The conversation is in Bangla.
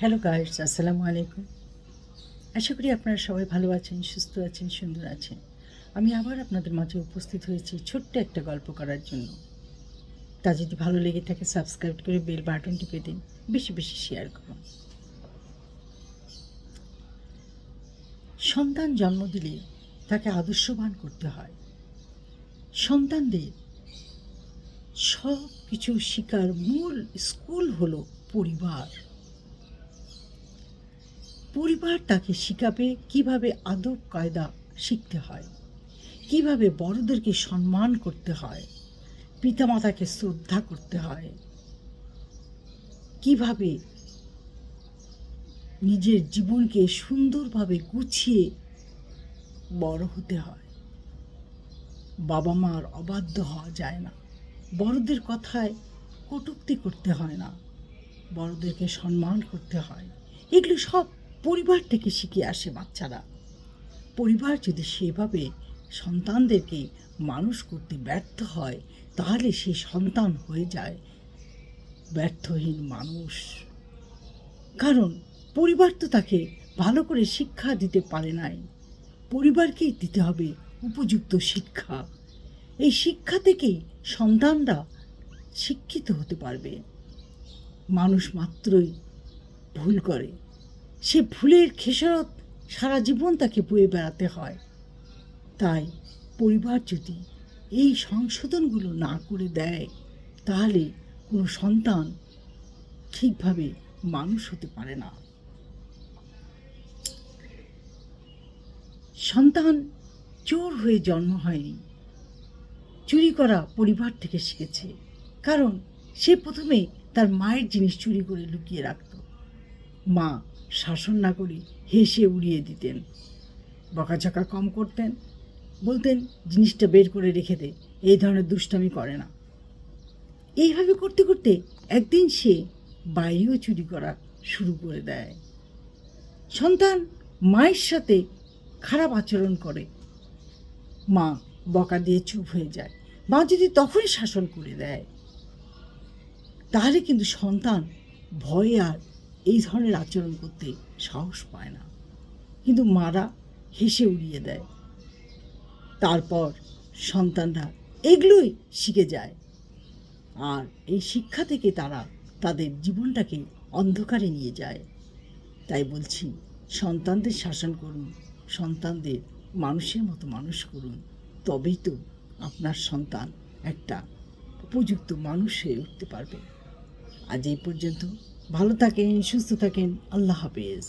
হ্যালো গাইস, আসসালামু আলাইকুম। আশা করি আপনারা সবাই ভালো আছেন, সুস্থ আছেন, সুন্দর আছেন। আমি আবার আপনাদের মাঝে উপস্থিত হয়েছি ছোট্ট একটা গল্প করার জন্য। তা যদি ভালো লেগে থাকে সাবস্ক্রাইব করে বেল বাটন টিপে দিন, বেশি বেশি শেয়ার করুন। সন্তান জন্ম দিলে তাকে আদর্শবান করতে হয়। সন্তানদের সব কিছু শেখার মূল স্কুল হলো পরিবার। পরিবার তাকে শেখাবে কিভাবে আদব কায়দা শিখতে হয়, কিভাবে বড়দেরকে সম্মান করতে হয়, পিতামাতাকে শ্রদ্ধা করতে হয়, কিভাবে নিজের জীবনকে সুন্দরভাবে গুছিয়ে বড় হতে হয়। বাবা মার অবাধ্য হওয়া যায় না, বড়দের কথায় কটূক্তি করতে হয় না, বড়দেরকে সম্মান করতে হয়। এগুলো সব পরিবার থেকে শিখে আসে বাচ্চারা। পরিবার যদি সেভাবে সন্তানদেরকে মানুষ করতে ব্যর্থ হয়, তাহলে সেই সন্তান হয়ে যায় ব্যর্থহীন মানুষ। কারণ পরিবার তো তাকে ভালো করে শিক্ষা দিতে পারে নাই। পরিবারকেই দিতে হবে উপযুক্ত শিক্ষা। এই শিক্ষা থেকেই সন্তানরা শিক্ষিত হতে পারবে। মানুষ মাত্রই ভুল করে, সে ভুলের খেসারত সারা জীবন তাকে বয়ে বেড়াতে হয়। তাই পরিবার যদি এই সংশোধনগুলো না করে দেয়, তাহলে কোনো সন্তান ঠিকভাবে মানুষ হতে পারে না। সন্তান চোর হয়ে জন্ম হয়নি, চুরি করা পরিবার থেকে শিখেছে। কারণ সে প্রথমে তার মায়ের জিনিস চুরি করে লুকিয়ে রাখত। মা শাসন না করে হেসে উড়িয়ে দিতেন, বকাঝকা কম করতেন, বলতেন জিনিসটা বের করে রেখে দে, এই ধরনের দুষ্টামি করে না। এইভাবে করতে করতে একদিন সে বাইরেও চুরি করা শুরু করে দেয়। সন্তান মায়ের সাথে খারাপ আচরণ করে, মা বকা দিয়ে চুপ হয়ে যায়। মা যদি তখনই শাসন করে দেয়, তাহলে কিন্তু সন্তান ভয়ে আর এই ধরনের আচরণ করতে সাহস পায় না। কিন্তু মারা হেসে উড়িয়ে দেয়। তারপর সন্তানরা এগুলোই শিখে যায়, আর এই শিক্ষা থেকে তারা তাদের জীবনটাকে অন্ধকারে নিয়ে যায়। তাই বলছি, সন্তানদের শাসন করুন, সন্তানদের মানুষের মতো মানুষ করুন, তবেই তো আপনার সন্তান একটা উপযুক্ত মানুষ হয়ে উঠতে পারবে। আজ এই পর্যন্ত। ভালো থাকেন, সুস্থ থাকেন। আল্লাহ হাফেজ।